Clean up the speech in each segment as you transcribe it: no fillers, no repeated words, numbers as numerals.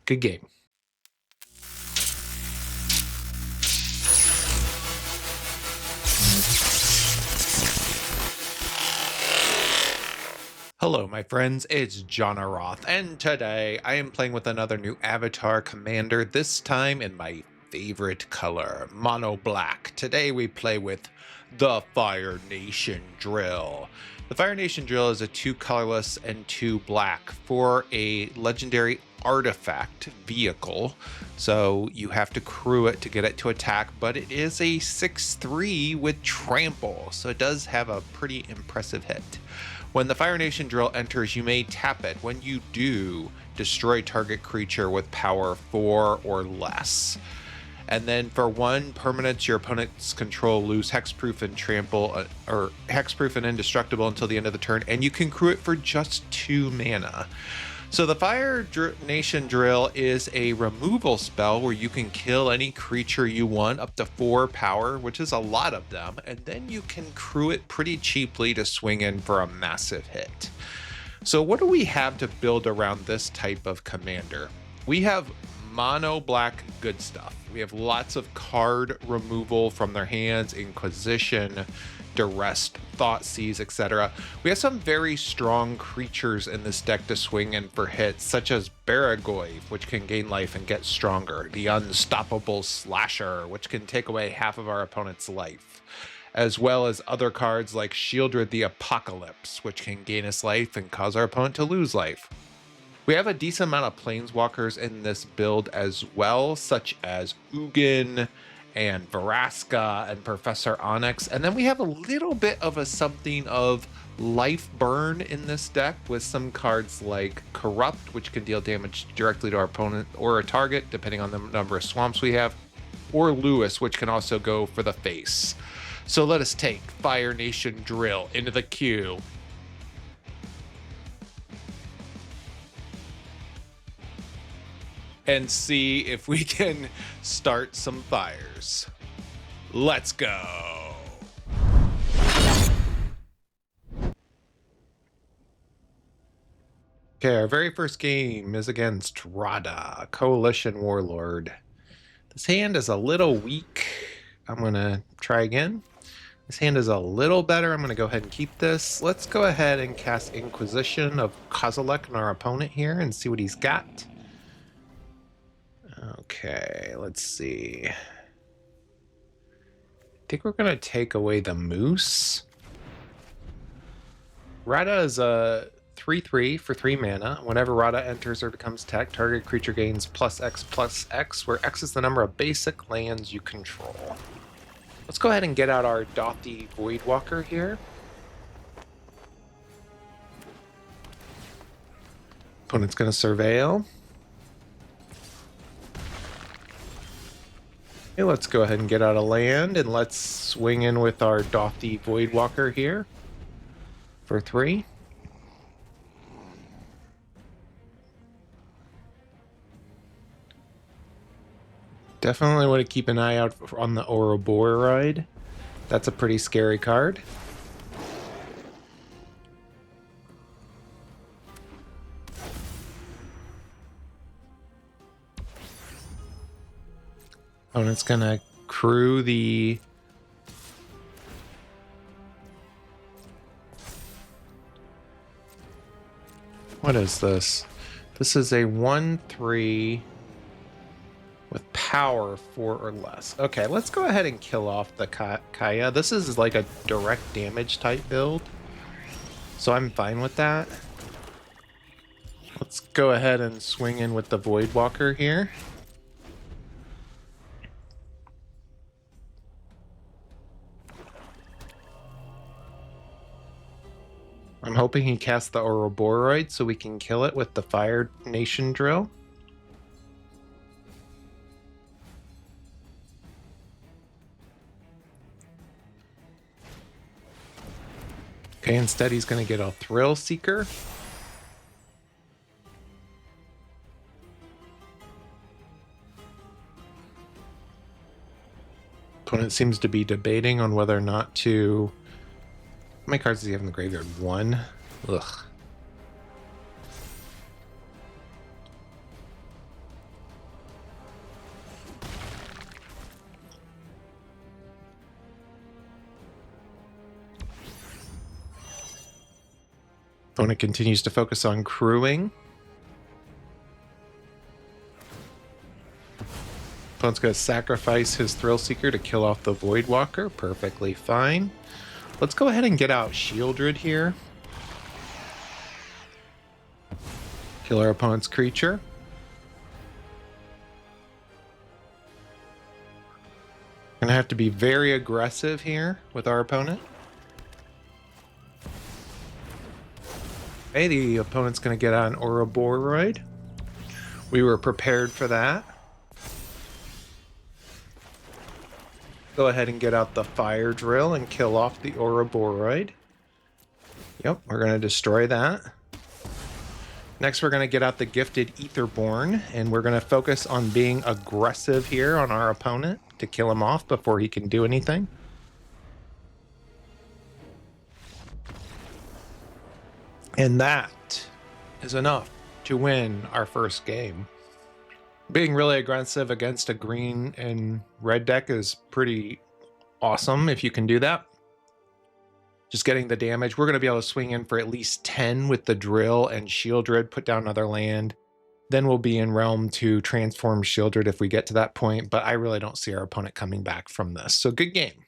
Good game. Hello, my friends, it's Johnaroth, and today I am playing with another new avatar commander, this time in my favorite color, mono black. Today we play with the Fire Nation Drill. The Fire Nation Drill is a 2 colorless and 2 black for a legendary artifact vehicle, so you have to crew it to get it to attack, but it is a 6/3 with trample, so it does have a pretty impressive hit. When the Fire Nation Drill enters, you may tap it. When you do, destroy target creature with power 4 or less. And then for 1 permanent, your opponents control lose hexproof and trample, or hexproof and indestructible until the end of the turn, and you can crew it for just 2 mana. So the Fire Nation Drill is a removal spell where you can kill any creature you want up to 4 power, which is a lot of them, and then you can crew it pretty cheaply to swing in for a massive hit. So what do we have to build around this type of commander? We have mono black good stuff. We have lots of card removal from their hands, Inquisition, Duress, Thoughtseize, etc. We have some very strong creatures in this deck to swing in for hits, such as Baragoyf, which can gain life and get stronger, the Unstoppable Slasher, which can take away half of our opponent's life, as well as other cards like Shieldred the Apocalypse, which can gain us life and cause our opponent to lose life. We have a decent amount of planeswalkers in this build as well, such as Ugin and Vraska and Professor Onyx, and then we have a little bit of a something of life burn in this deck with some cards like Corrupt, which can deal damage directly to our opponent or a target depending on the number of swamps we have, or Lewis, which can also go for the face. So let us take Fire Nation Drill into the queue. And see if we can start some fires. Let's go. Okay, our very first game is against Rada, Coalition Warlord. This hand is a little weak. I'm gonna try again. This hand is a little better. I'm gonna go ahead and keep this. Let's go ahead and cast Inquisition of Kozilek on our opponent here and see what he's got. Okay, let's see. I think we're going to take away the Moose. Rada is a 3/3 for 3 mana. Whenever Rada enters or becomes attacked, target creature gains +X/+X, where X is the number of basic lands you control. Let's go ahead and get out our Dothy Voidwalker here. Opponent's going to Surveil. Okay, let's go ahead and get out of land, and let's swing in with our Dothy Voidwalker here for 3. Definitely want to keep an eye out on the Ouroboros. That's a pretty scary card. And it's gonna crew the what is this? This is a 1/3 with power 4 or less. Okay, let's go ahead and kill off the Kaya. This is like a direct damage type build, so I'm fine with that. Let's go ahead and swing in with the Voidwalker here. I'm hoping he casts the Ouroboros so we can kill it with the Fire Nation Drill. Okay, instead he's going to get a Thrill Seeker. Opponent seems to be debating on whether or not to... How many cards does he have in the graveyard? 1? Ugh. Opponent continues to focus on crewing. Opponent's going to sacrifice his Thrill Seeker to kill off the Void Walker. Perfectly fine. Let's go ahead and get out Shieldred here. Kill our opponent's creature. Gonna have to be very aggressive here with our opponent. Okay, the opponent's gonna get on Ouroboros. We were prepared for that. Go ahead and get out the Fire Drill and kill off the Ouroboros. Yep, we're gonna destroy that. Next, we're going to get out the Gifted Aetherborn, and we're going to focus on being aggressive here on our opponent to kill him off before he can do anything. And that is enough to win our first game. Being really aggressive against a green and red deck is pretty awesome if you can do that. Just getting the damage. We're going to be able to swing in for at least 10 with the Drill and Shieldred, put down another land. Then we'll be in Realm to transform Shieldred if we get to that point, but I really don't see our opponent coming back from this. So good game.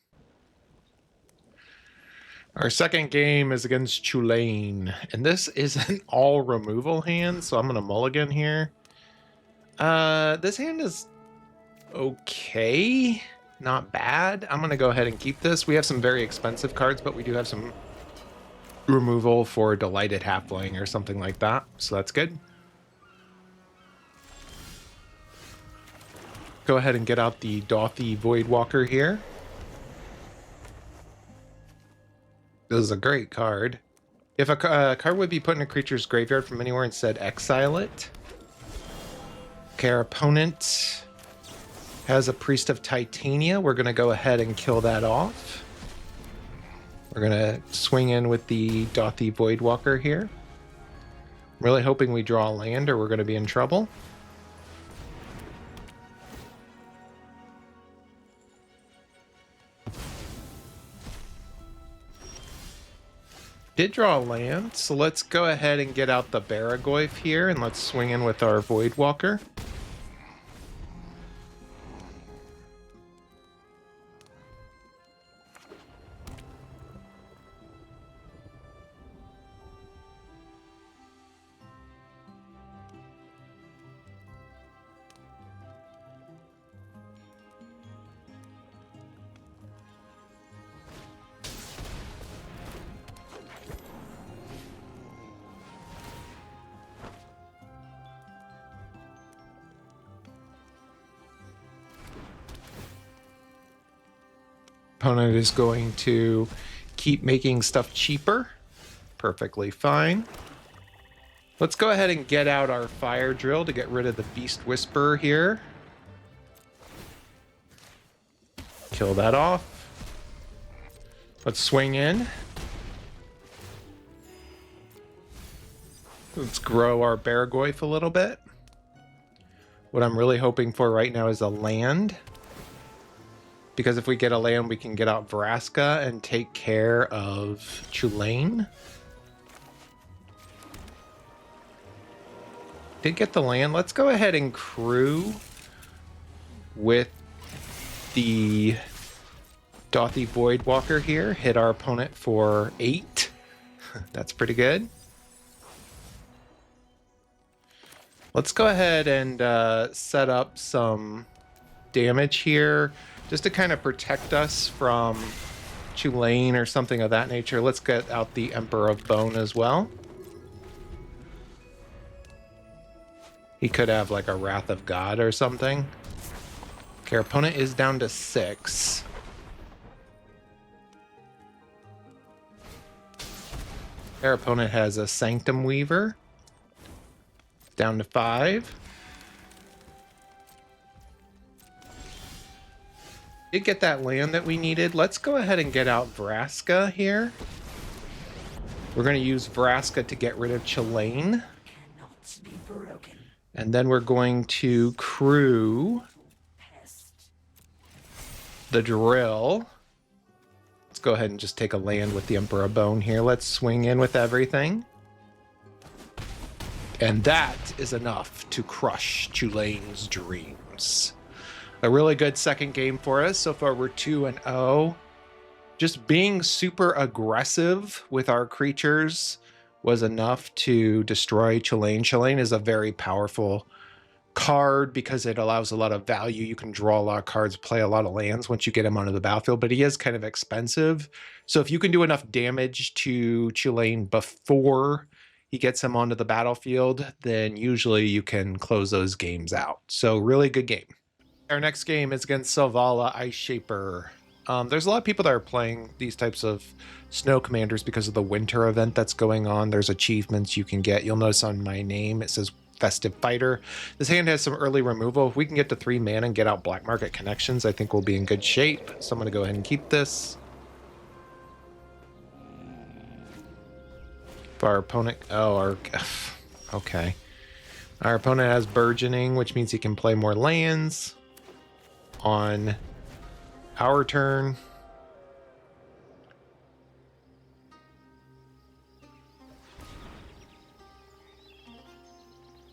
Our second game is against Chulane, and this is an all removal hand, so I'm going to mulligan here. This hand is okay. Not bad. I'm going to go ahead and keep this. We have some very expensive cards, but we do have some removal for Delighted Halfling or something like that. So that's good. Go ahead and get out the Dothy Voidwalker here. This is a great card. If a card would be put in a creature's graveyard from anywhere and said exile it. Okay, our opponent has a Priest of Titania. We're going to go ahead and kill that off. We're going to swing in with the Dothy Voidwalker here. I'm really hoping we draw a land or we're going to be in trouble. Did draw a land, so let's go ahead and get out the Baragoyf here and let's swing in with our Voidwalker. Opponent is going to keep making stuff cheaper. Perfectly fine. Let's go ahead and get out our Fire Drill to get rid of the Beast Whisperer here. Kill that off. Let's swing in. Let's grow our Baragoyf a little bit. What I'm really hoping for right now is a land. Because if we get a land, we can get out Vraska and take care of Chulane. Did get the land. Let's go ahead and crew with the Dothy Voidwalker here. Hit our opponent for 8. That's pretty good. Let's go ahead and set up some damage here. Just to kind of protect us from Chulane or something of that nature. Let's get out the Emperor of Bone as well. He could have like a Wrath of God or something. Okay, our opponent is down to 6. Our opponent has a Sanctum Weaver. Down to 5. Did get that land that we needed. Let's go ahead and get out Vraska here. We're going to use Vraska to get rid of Chulane. And then we're going to crew the Drill. Let's go ahead and just take a land with the Emperor of Bone here. Let's swing in with everything. And that is enough to crush Tulane's dreams. A really good second game for us. So far we're 2-0. Just being super aggressive with our creatures was enough to destroy Tulane. Tulane is a very powerful card because it allows a lot of value. You can draw a lot of cards, play a lot of lands once you get him onto the battlefield, but he is kind of expensive. So if you can do enough damage to Tulane before he gets him onto the battlefield, then usually you can close those games out. So really good game. Our next game is against Selvala Ice Shaper. There's a lot of people that are playing these types of snow commanders because of the winter event that's going on. There's achievements you can get. You'll notice on my name it says Festive Fighter. This hand has some early removal. If we can get to 3 mana and get out Black Market Connections, I think we'll be in good shape. So I'm going to go ahead and keep this. If our opponent... okay. Our opponent has Burgeoning, which means he can play more lands on our turn.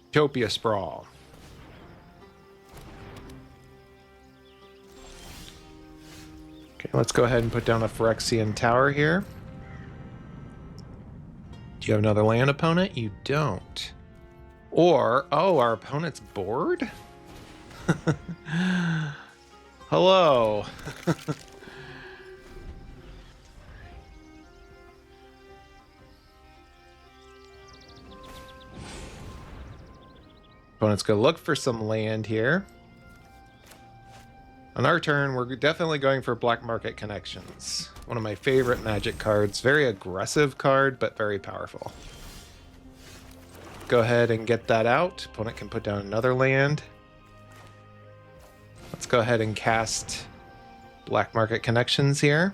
Utopia Sprawl. Okay, let's go ahead and put down a Phyrexian Tower here. Do you have another land, opponent? You don't. Or, oh, our opponent's bored? Hello. Opponent's going to look for some land here. On our turn, we're definitely going for Black Market Connections. One of my favorite Magic cards. Very aggressive card, but very powerful. Go ahead and get that out. Opponent can put down another land. Let's go ahead and cast Black Market Connections here.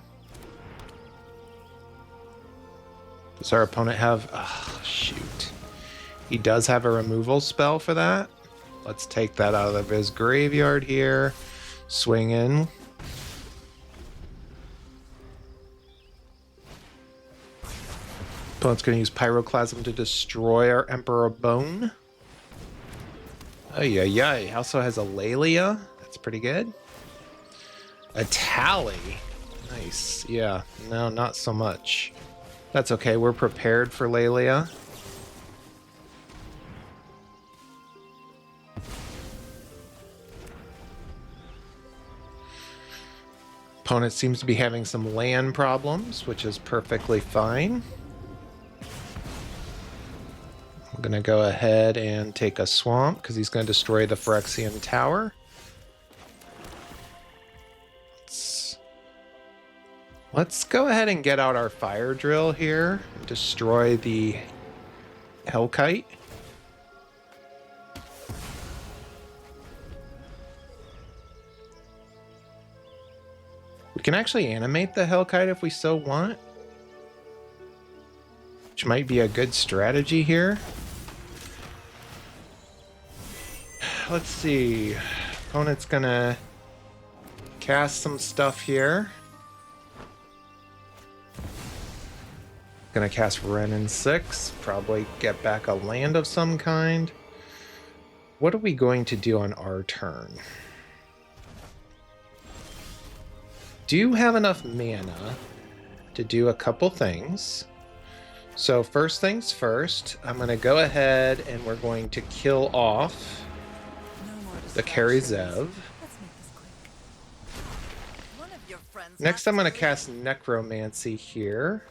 Does our opponent have... oh, shoot. He does have a removal spell for that. Let's take that out of his graveyard here. Swing in. Opponent's going to use Pyroclasm to destroy our Emperor Bone. Oh, yeah. He also has a Laelia. That's pretty good. A Tally. Nice. Yeah. No, not so much. That's okay. We're prepared for Laelia. Opponent seems to be having some land problems, which is perfectly fine. I'm going to go ahead and take a swamp because he's going to destroy the Phyrexian Tower. Let's go ahead and get out our Fire Drill here and destroy the Hellkite. We can actually animate the Hellkite if we so want, which might be a good strategy here. Let's see. Opponent's gonna cast some stuff here. Gonna cast Wrenn 6, probably get back a land of some kind. What are we going to do on our turn? Do you have enough mana to do a couple things? So first things first, I'm going to go ahead and we're going to kill off the Karizev. Next I'm going to cast Necromancy here.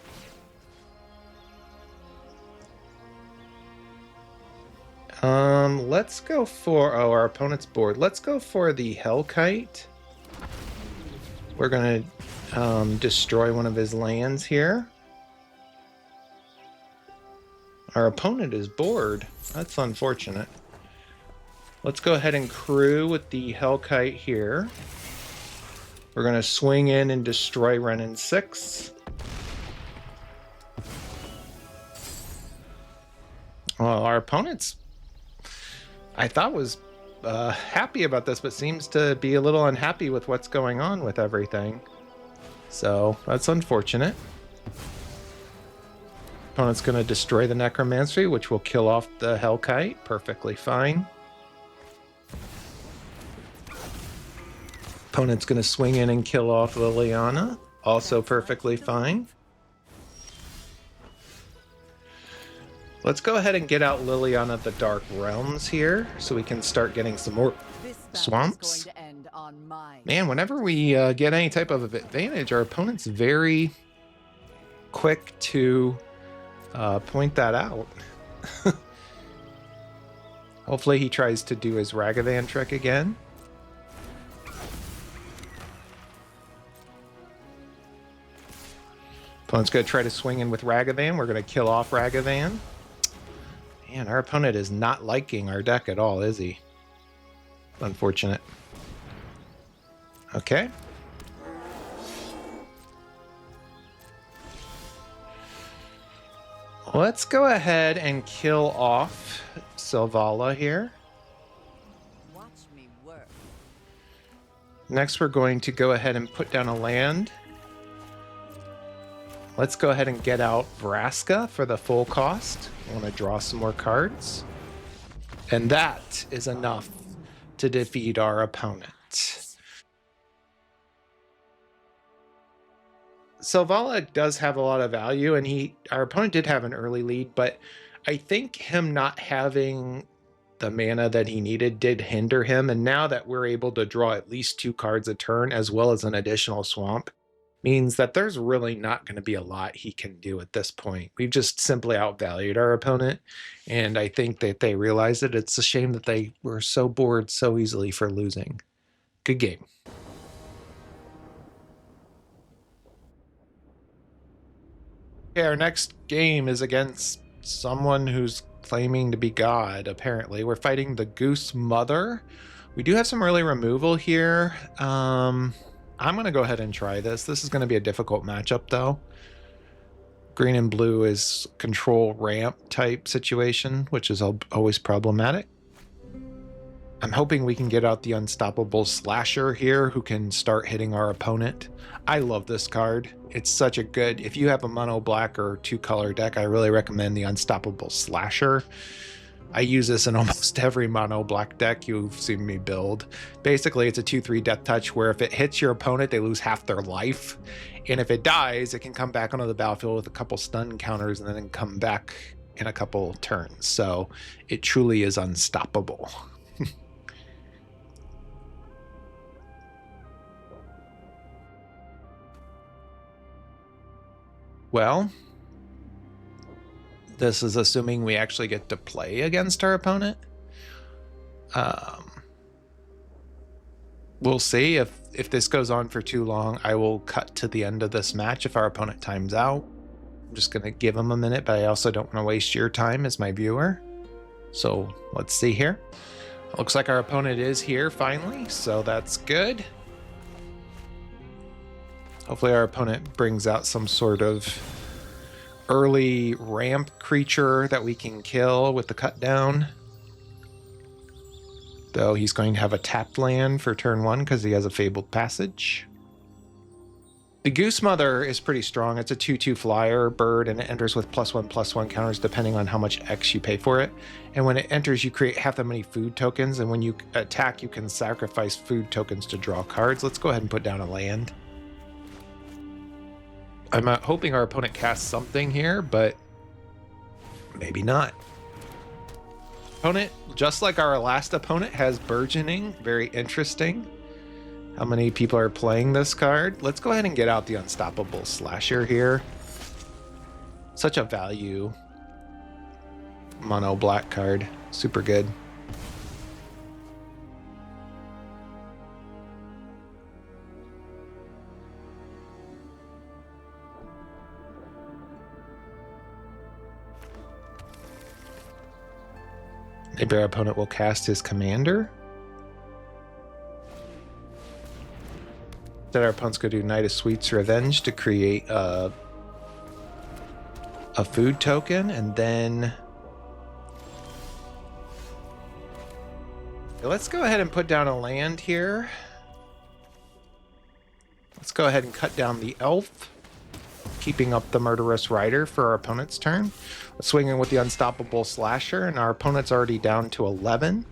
Let's go for... oh, our opponent's board. Let's go for the Hellkite. We're going to destroy one of his lands here. Our opponent is bored. That's unfortunate. Let's go ahead and crew with the Hellkite here. We're going to swing in and destroy Wrenn 6. Well, our opponent's, I thought was happy about this, but seems to be a little unhappy with what's going on with everything. So that's unfortunate. Opponent's going to destroy the Necromancy, which will kill off the Hellkite. Perfectly fine. Opponent's going to swing in and kill off Liliana. Also perfectly fine. Let's go ahead and get out Liliana the Dark Realms here so we can start getting some more swamps. Man, whenever we get any type of advantage, our opponent's very quick to point that out. Hopefully he tries to do his Ragavan trick again. Opponent's going to try to swing in with Ragavan. We're going to kill off Ragavan. Man, our opponent is not liking our deck at all, is he? Unfortunate. Okay. Let's go ahead and kill off Selvala here. Watch me work. Next, we're going to go ahead and put down a land. Let's go ahead and get out Vraska for the full cost. I want to draw some more cards. And that is enough to defeat our opponent. Selvala does have a lot of value, and our opponent did have an early lead, but I think him not having the mana that he needed did hinder him. And now that we're able to draw at least 2 cards a turn, as well as an additional swamp, means that there's really not going to be a lot he can do at this point. We've just simply outvalued our opponent, and I think that they realized it. It's a shame that they were so bored so easily for losing. Good game. Okay, our next game is against someone who's claiming to be God, apparently. We're fighting the Goose Mother. We do have some early removal here. I'm going to go ahead and try this. This is going to be a difficult matchup, though. Green and blue is control ramp type situation, which is always problematic. I'm hoping we can get out the Unstoppable Slasher here, who can start hitting our opponent. I love this card. It's such a good... If you have a mono black or 2-color deck, I really recommend the Unstoppable Slasher. I use this in almost every mono black deck you've seen me build. Basically, it's a 2/3 death touch where if it hits your opponent, they lose half their life. And if it dies, it can come back onto the battlefield with a couple stun counters and then come back in a couple turns. So it truly is unstoppable. Well, this is assuming we actually get to play against our opponent. We'll see. If this goes on for too long, I will cut to the end of this match if our opponent times out. I'm just going to give him a minute, but I also don't want to waste your time as my viewer. So let's see here. It looks like our opponent is here finally, so that's good. Hopefully our opponent brings out some sort of early ramp creature that we can kill with the cut down. Though he's going to have a tapped land for turn 1 because he has a Fabled Passage. The Goose Mother is pretty strong. It's a 2/2 flyer bird, and it enters with +1/+1 counters depending on how much X you pay for it. And when it enters, you create half that many food tokens, and when you attack, you can sacrifice food tokens to draw cards. Let's go ahead and put down a land. I'm hoping our opponent casts something here, but maybe not. Opponent, just like our last opponent, has Burgeoning. Very interesting. How many people are playing this card? Let's go ahead and get out the Unstoppable Slasher here. Such a value mono black card. Super good. Maybe our opponent will cast his commander. Then our opponent's going to do Knight of Sweets Revenge to create a food token, and then let's go ahead and put down a land here. Let's go ahead and cut down the elf. keeping up the Murderous Rider for our opponent's turn. Let's swing in with the Unstoppable Slasher, and our opponent's already down to 11.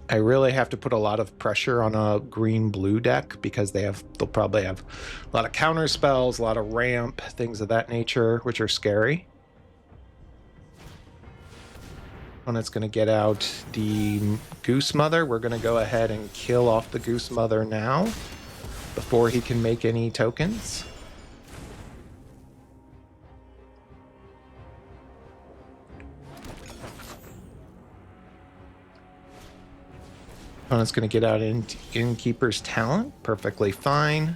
I really have to put a lot of pressure on a green-blue deck because they'll probably have a lot of counter spells, a lot of ramp, things of that nature, which are scary. Opponent's going to get out the Goose Mother. We're going to go ahead and kill off the Goose Mother now before he can make any tokens. Opponent's going to get out Innkeeper's Talent. Perfectly fine.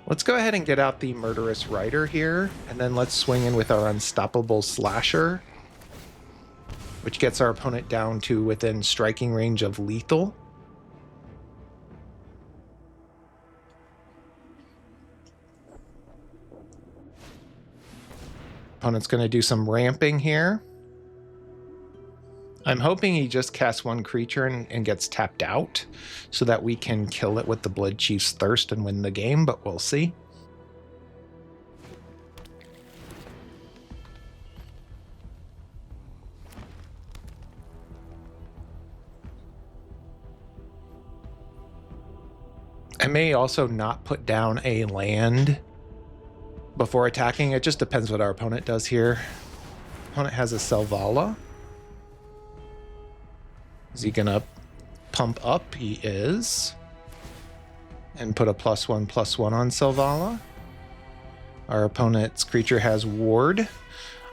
Let's go ahead and get out the Murderous Rider here, and then let's swing in with our Unstoppable Slasher, which gets our opponent down to within striking range of lethal. Opponent's going to do some ramping here. I'm hoping he just casts one creature and gets tapped out so that we can kill it with the Blood Chief's Thirst and win the game, but we'll see. I may also not put down a land before attacking. It just depends what our opponent does here. Opponent has a Selvala. Is he gonna pump up? He is. And put a +1/+1 on Selvala. Our opponent's creature has Ward.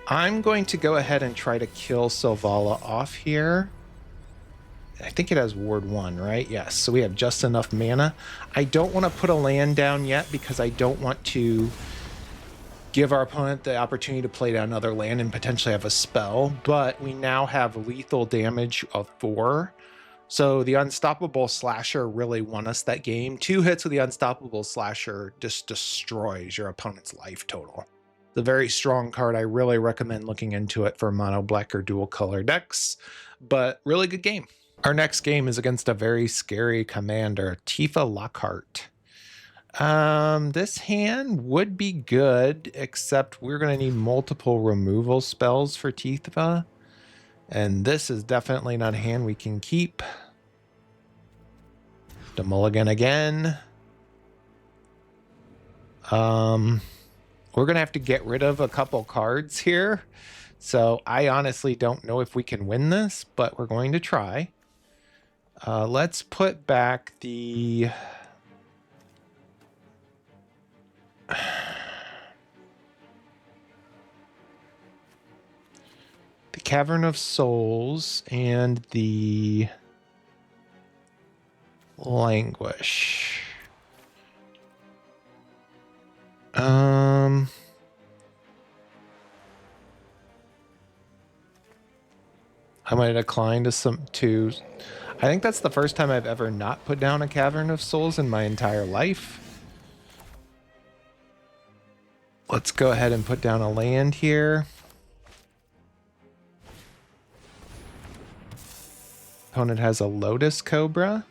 I'm going to go ahead and try to kill Selvala off here. I think it has Ward 1, right? Yes, so we have just enough mana. I don't want to put a land down yet because I don't want to give our opponent the opportunity to play down another land and potentially have a spell, but we now have lethal damage of 4. So the Unstoppable Slasher really won us that game. 2 hits with the Unstoppable Slasher just destroys your opponent's life total. It's a very strong card. I really recommend looking into it for mono black or dual color decks, but really good game. Our next game is against a very scary commander, Tifa Lockhart. This hand would be good, except we're going to need multiple removal spells for Tifa. And this is definitely not a hand we can keep. The mulligan again. We're going to have to get rid of a couple cards here. So I honestly don't know if we can win this, but we're going to try. Let's put back the... the Cavern of Souls and the Languish. I might decline to I think that's the first time I've ever not put down a Cavern of Souls in my entire life. Let's go ahead and put down a land here. Opponent has a Lotus Cobra.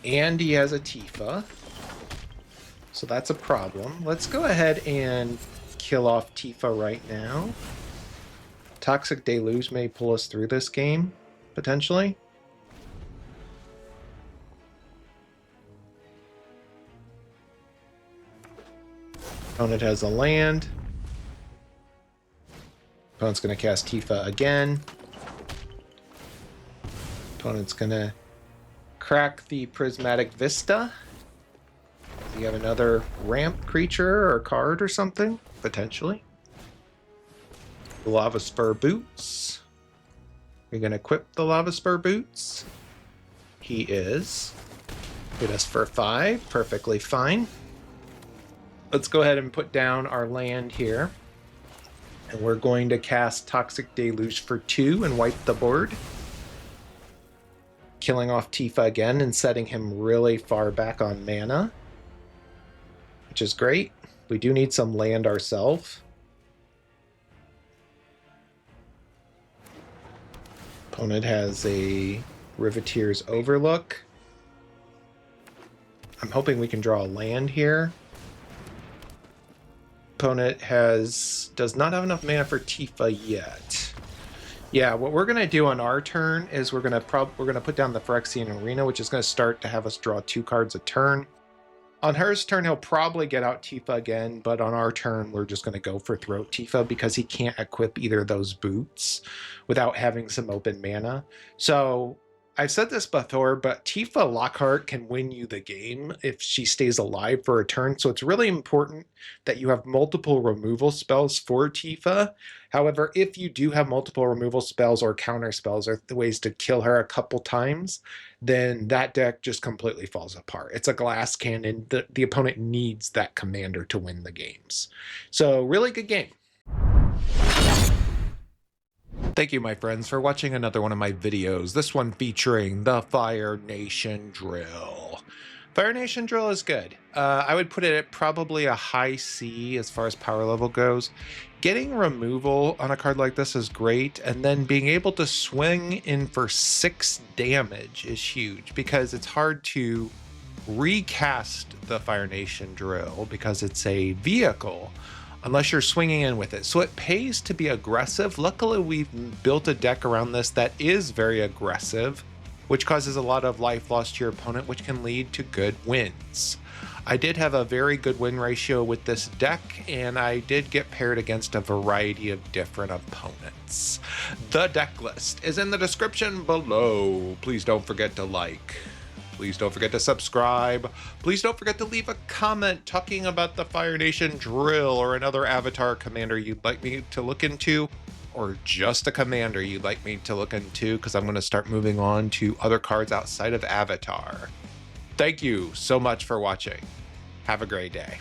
And he has a Tifa. So that's a problem. Let's go ahead and kill off Tifa right now. Toxic Deluge may pull us through this game, potentially. Opponent has a land. Opponent's going to cast Tifa again. Opponent's going to crack the Prismatic Vista. Do you have another ramp creature or card or something? Potentially. The Lava Spur Boots. You're going to equip the Lava Spur Boots. He is. Hit us for 5. Perfectly fine. Let's go ahead and put down our land here. And we're going to cast Toxic Deluge for 2 and wipe the board. Killing off Tifa again and setting him really far back on mana. Which is great. We do need some land ourselves. Opponent has a Riveteer's Overlook. I'm hoping we can draw a land here. Opponent does not have enough mana for Tifa yet. Yeah, what we're gonna do on our turn is we're gonna put down the Phyrexian Arena, which is gonna start to have us draw 2 cards a turn. On hers turn, he'll probably get out Tifa again, but on our turn, we're just going to go for Throat Tifa because he can't equip either of those boots without having some open mana. So I've said this before, but Tifa Lockhart can win you the game if she stays alive for a turn. So it's really important that you have multiple removal spells for Tifa. However, if you do have multiple removal spells or counter spells or the ways to kill her a couple times, then that deck just completely falls apart. It's a glass cannon. The opponent needs that commander to win the games. So really good game. Thank you, my friends, for watching another one of my videos. This one featuring the Fire Nation Drill. Fire Nation Drill is good. I would put it at probably a high C as far as power level goes. Getting removal on a card like this is great, and then being able to swing in for 6 damage is huge because it's hard to recast the Fire Nation Drill because it's a vehicle unless you're swinging in with it. So it pays to be aggressive. Luckily, we've built a deck around this that is very aggressive, which causes a lot of life lost to your opponent, which can lead to good wins. I did have a very good win ratio with this deck, and I did get paired against a variety of different opponents. The deck list is in the description below. Please don't forget to like. Please don't forget to subscribe. Please don't forget to leave a comment talking about the Fire Nation Drill or another Avatar commander you'd like me to look into, or just a commander you'd like me to look into, because I'm going to start moving on to other cards outside of Avatar. Thank you so much for watching. Have a great day.